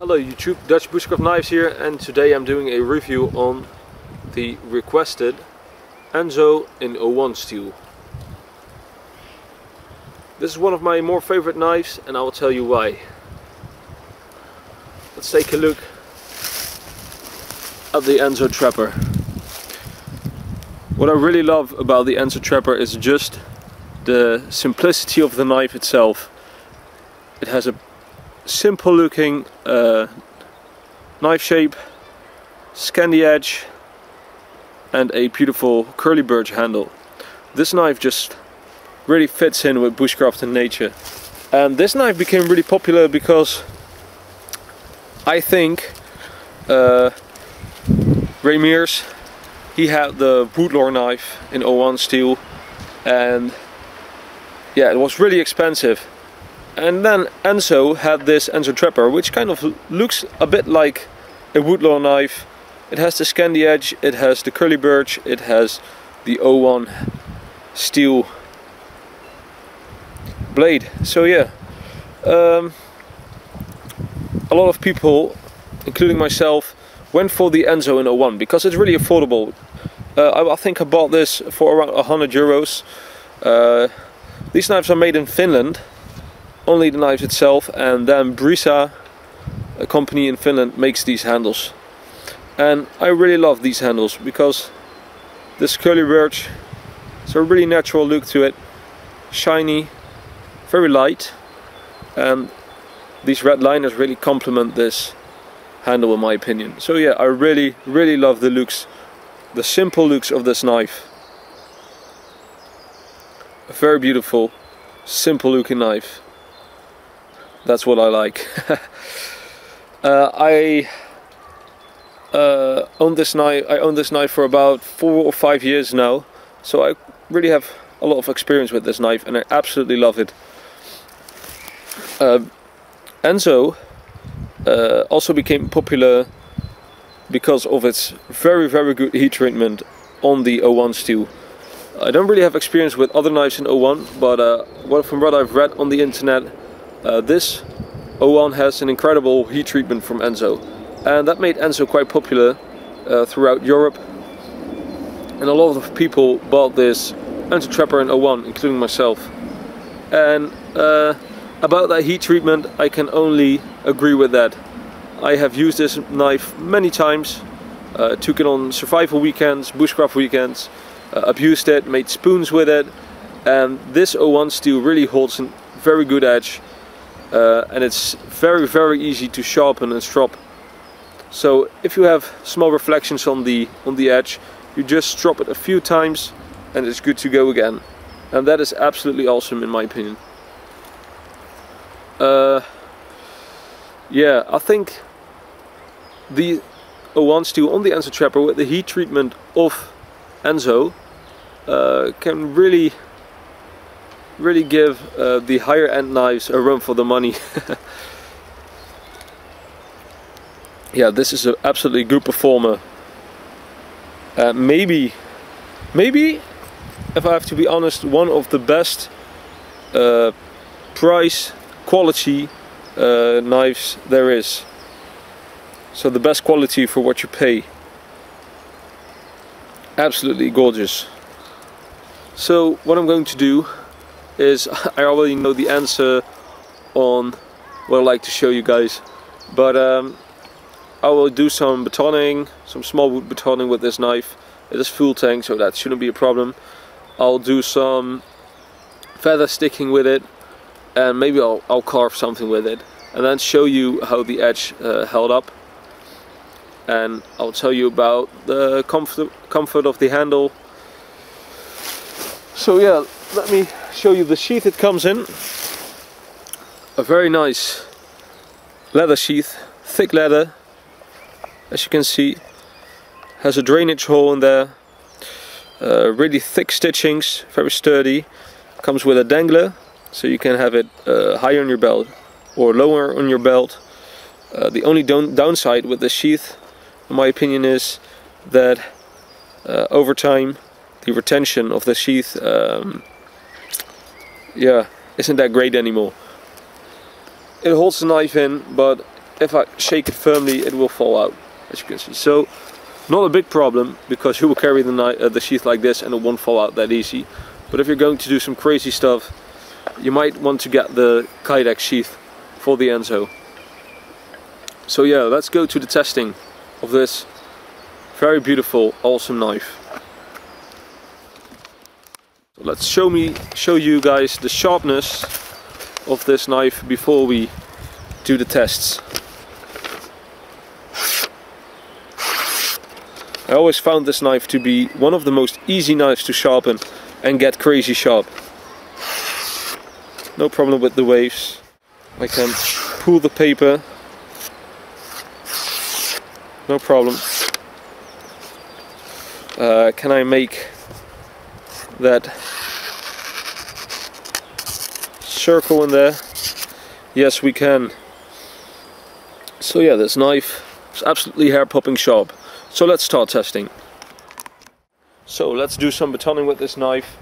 Hello YouTube, Dutch Bushcraft Knives here, and today I'm doing a review on the requested Enzo in 01 steel. This is one of my more favorite knives and I will tell you why. Let's take a look at the Enzo Trapper. What I really love about the Enzo Trapper is just the simplicity of the knife itself. It has a simple looking knife shape, scanty edge and a beautiful curly birch handle. This knife just really fits in with bushcraft and nature, and this knife became really popular because I think Ray Mears, he had the Woodlore knife in 01 steel, and yeah, it was really expensive. And then Enzo had this Enzo Trapper, which kind of looks a bit like a Woodlore knife. It has the scanty edge, it has the curly birch, it has the 01 steel blade. So yeah, a lot of people, including myself, went for the Enzo in 01 because it's really affordable. I think I bought this for around 100 euros. These knives are made in Finland. Only the knives itself, and then Brisa, a company in Finland, makes these handles. And I really love these handles because this curly birch has a really natural look to it, shiny, very light, and these red liners really complement this handle in my opinion. So yeah, I really love the looks, the simple looks of this knife. A very beautiful, simple looking knife. That's what I like. I own this knife for about 4 or 5 years now, so I really have a lot of experience with this knife and I absolutely love it. Enzo also became popular because of its very good heat treatment on the 01 steel. I don't really have experience with other knives in 01, but from what I've read on the internet, this 01 has an incredible heat treatment from Enzo, and that made Enzo quite popular throughout Europe, and a lot of people bought this Enzo Trapper in 01, including myself. And about that heat treatment, I can only agree with that. I have used this knife many times, took it on survival weekends, bushcraft weekends, abused it, made spoons with it, and this 01 steel really holds a very good edge. And it's very easy to sharpen and strop. So if you have small reflections on the edge, you just strop it a few times and it's good to go again. And that is absolutely awesome in my opinion. Yeah, I think the 01 steel on the Enzo Trapper with the heat treatment of Enzo can really give the higher end knives a run for the money. Yeah, this is an absolutely good performer. Maybe, if I have to be honest, one of the best price quality knives there is. So the best quality for what you pay. Absolutely gorgeous. So what I'm going to do is, I already know the answer on what I like to show you guys, but I will do some batoning, some small wood batoning with this knife. It is full tang, so that shouldn't be a problem. I'll do some feather sticking with it, and maybe I'll carve something with it, and then show you how the edge held up, and I'll tell you about the comfort of the handle. So yeah, let me show you the sheath it comes in. A very nice leather sheath, thick leather, as you can see. Has a drainage hole in there, really thick stitchings, very sturdy. Comes with a dangler, so you can have it higher on your belt or lower on your belt. The only downside with the sheath, in my opinion, is that over time the retention of the sheath yeah, isn't that great anymore. It holds the knife in, but if I shake it firmly, it will fall out, as you can see. So not a big problem, because you will carry the sheath like this and it won't fall out that easy. But if you're going to do some crazy stuff, you might want to get the Kydex sheath for the Enzo. So yeah, let's go to the testing of this very beautiful, awesome knife. So let's show you guys the sharpness of this knife before we do the tests. I always found this knife to be one of the most easy knives to sharpen and get crazy sharp. No problem with the waves. I can pull the paper, no problem. Can I make that circle in there? Yes, we can. So yeah, this knife is absolutely hair-popping sharp. So let's start testing. So let's do some batoning with this knife.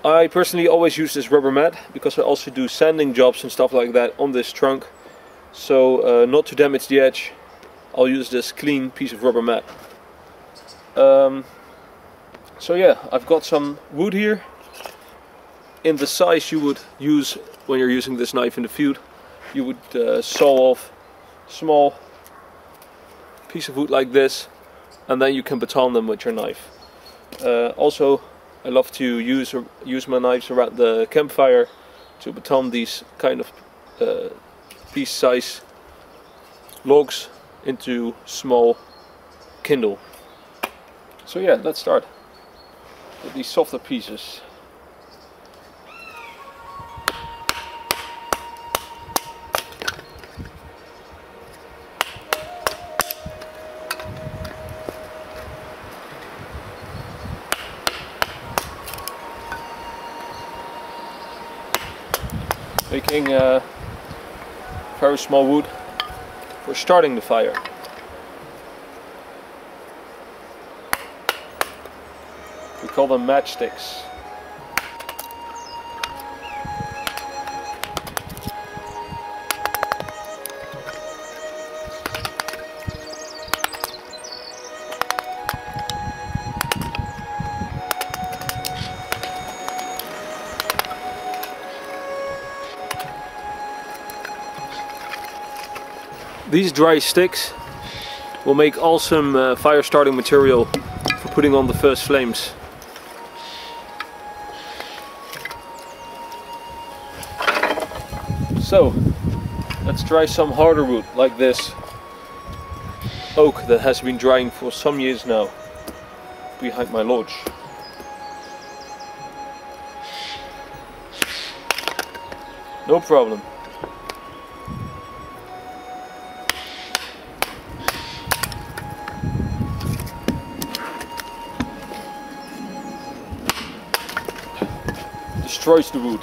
I personally always use this rubber mat because I also do sanding jobs and stuff like that on this trunk. So not to damage the edge, I'll use this clean piece of rubber mat. So yeah, I've got some wood here in the size you would use when you're using this knife in the field. You would saw off small piece of wood like this, and then you can baton them with your knife. Also, I love to use my knives around the campfire to baton these kind of piece size logs into small kindle. So yeah, let's start with these softer pieces. Making very small wood for starting the fire. We call them matchsticks. These dry sticks will make awesome fire starting material for putting on the first flames. So let's try some harder wood like this oak that has been drying for some years now behind my lodge. No problem. Destroys the wood.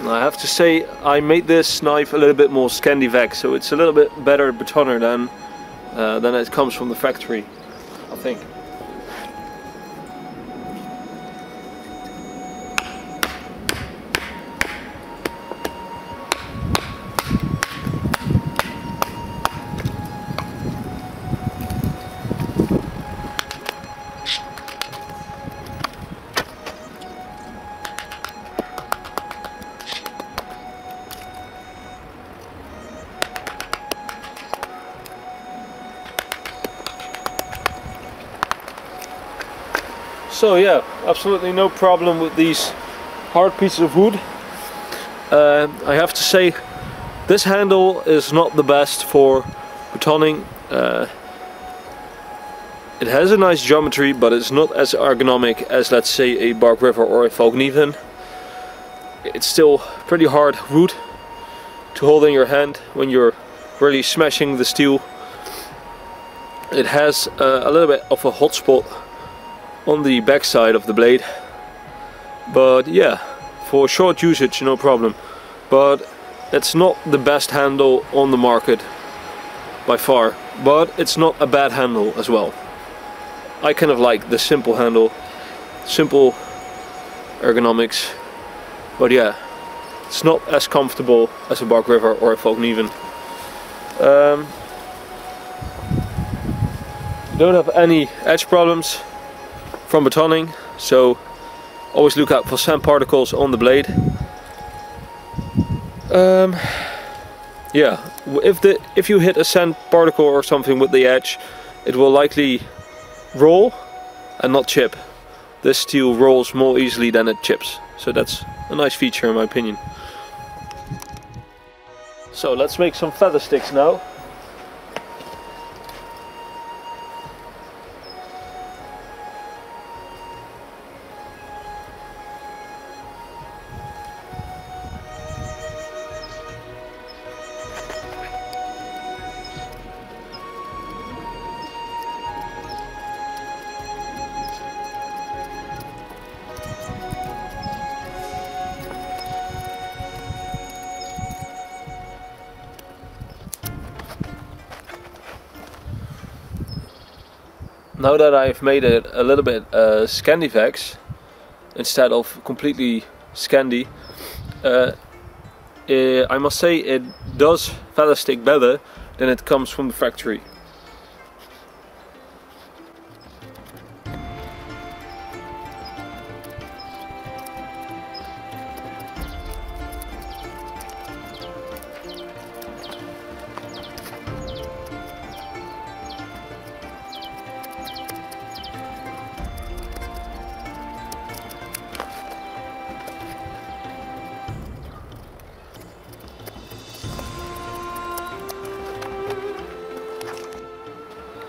I have to say, I made this knife a little bit more Scandivec, so it's a little bit better batoner than it comes from the factory, I think. So yeah, absolutely no problem with these hard pieces of wood. I have to say, this handle is not the best for batoning. It has a nice geometry, but it's not as ergonomic as, let's say, a Bark River or a Volknieven. It's still pretty hard wood to hold in your hand when you're really smashing the steel. It has a little bit of a hot spot on the back side of the blade, but yeah, for short usage no problem. But it's not the best handle on the market by far, but it's not a bad handle as well. I kind of like the simple handle, simple ergonomics. But yeah, it's not as comfortable as a Bark River or a Volkneven. You don't have any edge problems from batoning, so always look out for sand particles on the blade. Yeah, if you hit a sand particle or something with the edge, it will likely roll and not chip. This steel rolls more easily than it chips, so that's a nice feature in my opinion. So let's make some feather sticks now. Now that I've made it a little bit Scandivex instead of completely Scandi, I must say it does feather stick better than it comes from the factory.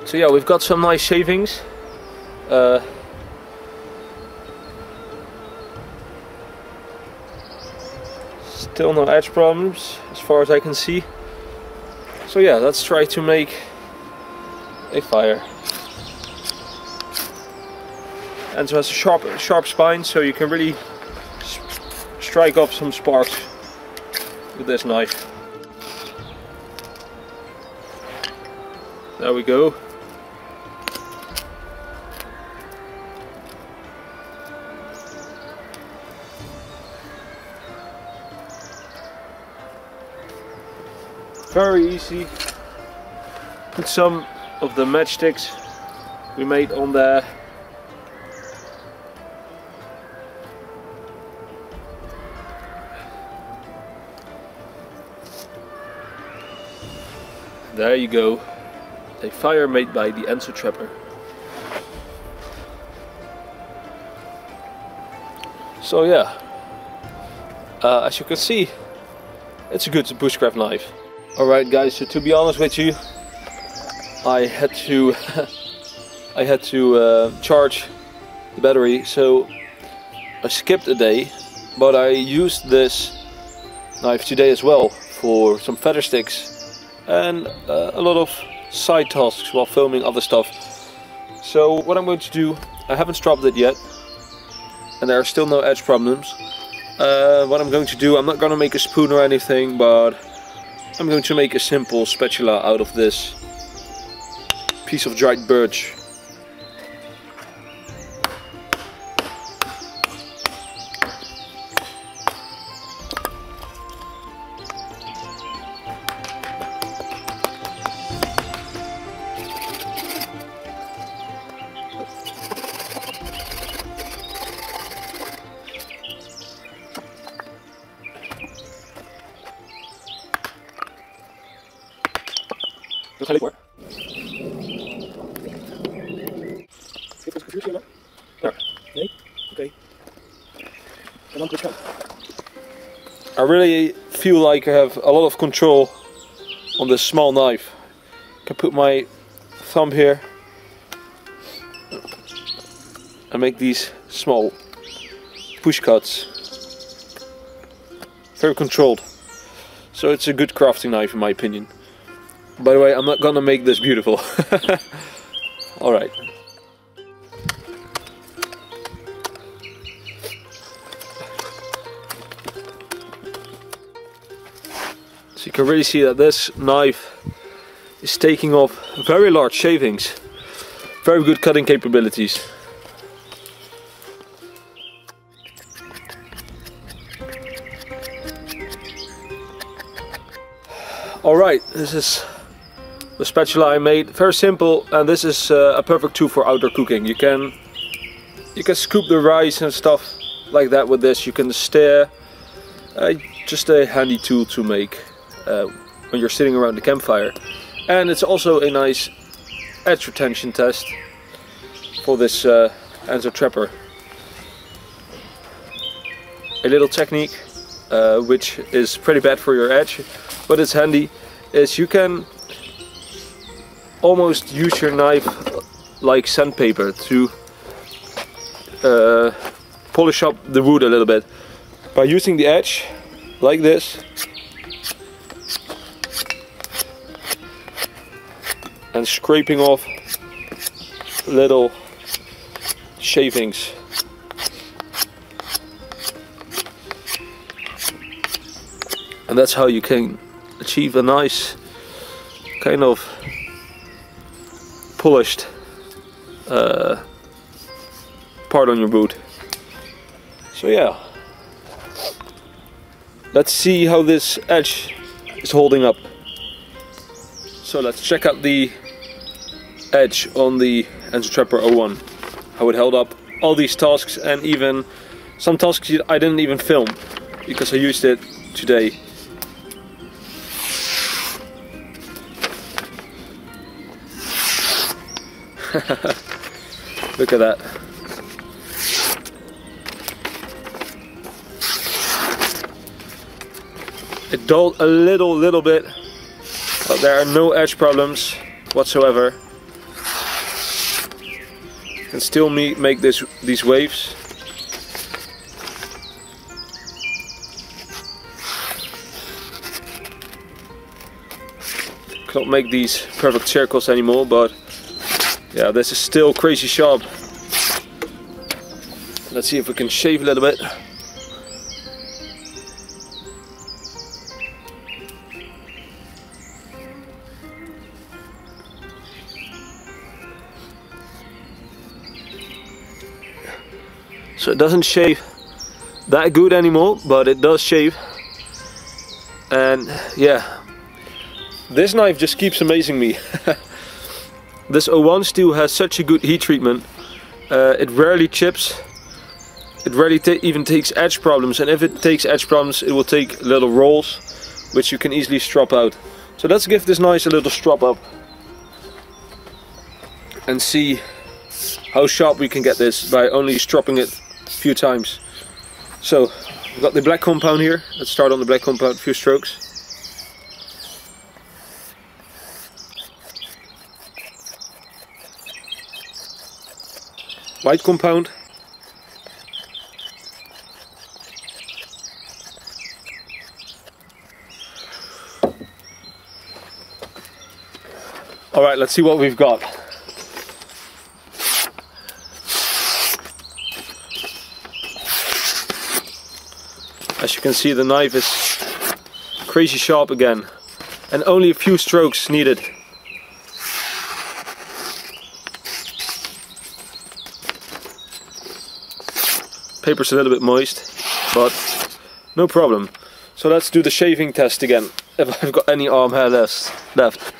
So yeah, we've got some nice shavings. Still no edge problems as far as I can see. So yeah, let's try to make a fire. Enzo has a sharp spine, so you can really strike up some sparks with this knife. There we go. Very easy. Put some of the matchsticks we made on there. There you go. A fire made by the Enzo Trapper. So yeah, as you can see, it's a good bushcraft knife. Alright guys, so to be honest with you, I had to charge the battery, so I skipped a day, but I used this knife today as well for some feather sticks and a lot of side tasks while filming other stuff. So what I'm going to do, I haven't stropped it yet and there are still no edge problems. What I'm going to do, I'm not going to make a spoon or anything, but I'm going to make a simple spatula out of this piece of dried birch. Dat ga ik hoor. Zit ons computer hier? Ja. Nee? Oké. En dan terug. I really feel like I have a lot of control on this small knife. I can put my thumb here and make these small push cuts. Very controlled. So it's a good crafting knife in my opinion. By the way, I'm not gonna make this beautiful. Alright. So you can really see that this knife is taking off very large shavings. Very good cutting capabilities. Alright, this is the spatula I made. Very simple, and this is a perfect tool for outdoor cooking. You can scoop the rice and stuff like that with this. You can stir. Just a handy tool to make when you're sitting around the campfire. And it's also a nice edge retention test for this Enzo trapper. A little technique which is pretty bad for your edge, but it's handy, is you can almost use your knife like sandpaper to polish up the wood a little bit by using the edge like this and scraping off little shavings. And that's how you can achieve a nice kind of polished part on your boot. So yeah, let's see how this edge is holding up. So let's check out the edge on the Enzo Trapper 01, how it held up all these tasks, and even some tasks I didn't even film because I used it today. Look at that. It dulled a little bit, but there are no edge problems whatsoever. You can still make these waves. Cannot make these perfect circles anymore, but yeah, this is still crazy sharp. Let's see if we can shave a little bit. So it doesn't shave that good anymore, but it does shave. And yeah, this knife just keeps amazing me. This 01 steel has such a good heat treatment. It rarely chips. It rarely even takes edge problems, and if it takes edge problems, it will take little rolls, which you can easily strop out. So let's give this knife a little strop up and see how sharp we can get this by only stropping it a few times. So we've got the black compound here. Let's start on the black compound, a few strokes. White compound. Alright, let's see what we've got. As you can see, the knife is crazy sharp again, and only a few strokes needed. Paper's a little bit moist, but no problem. So let's do the shaving test again, if I've got any arm hair left.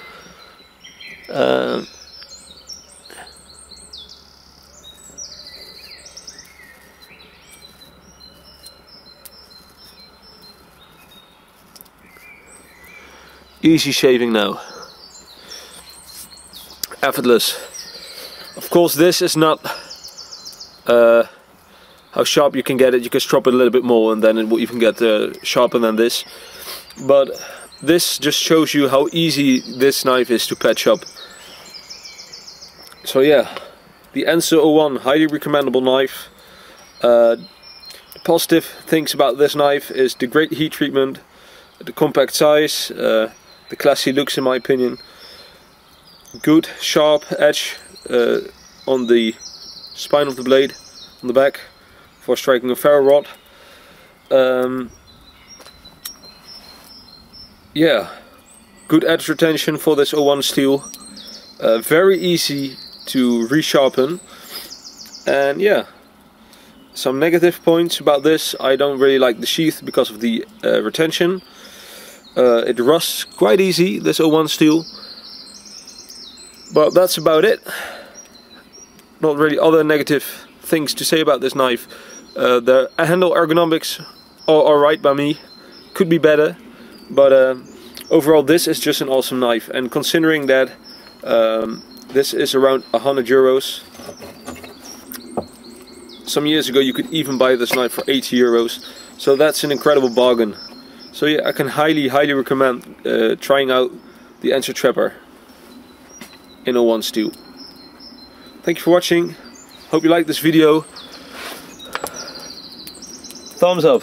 Easy shaving now. Effortless. Of course, this is not how sharp you can get it. You can strop it a little bit more and then it will even get sharper than this. But this just shows you how easy this knife is to patch up. So yeah, the Enzo 01, highly recommendable knife. The positive things about this knife is the great heat treatment, the compact size, the classy looks in my opinion, good sharp edge on the spine of the blade, on the back, for striking a ferro rod. Yeah, good edge retention for this 01 steel, very easy to resharpen. And yeah, some negative points about this: I don't really like the sheath because of the retention. It rusts quite easy, this 01 steel. But that's about it. Not really other negative things to say about this knife. The handle ergonomics are alright by me. Could be better. But overall this is just an awesome knife. And considering that this is around 100 euros. Some years ago you could even buy this knife for 80 euros. So that's an incredible bargain. So yeah, I can highly recommend trying out the Enzo Trapper in 01 steel. Thank you for watching. Hope you liked this video. Thumbs up.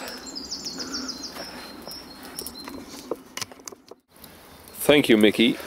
Thank you, Mickey.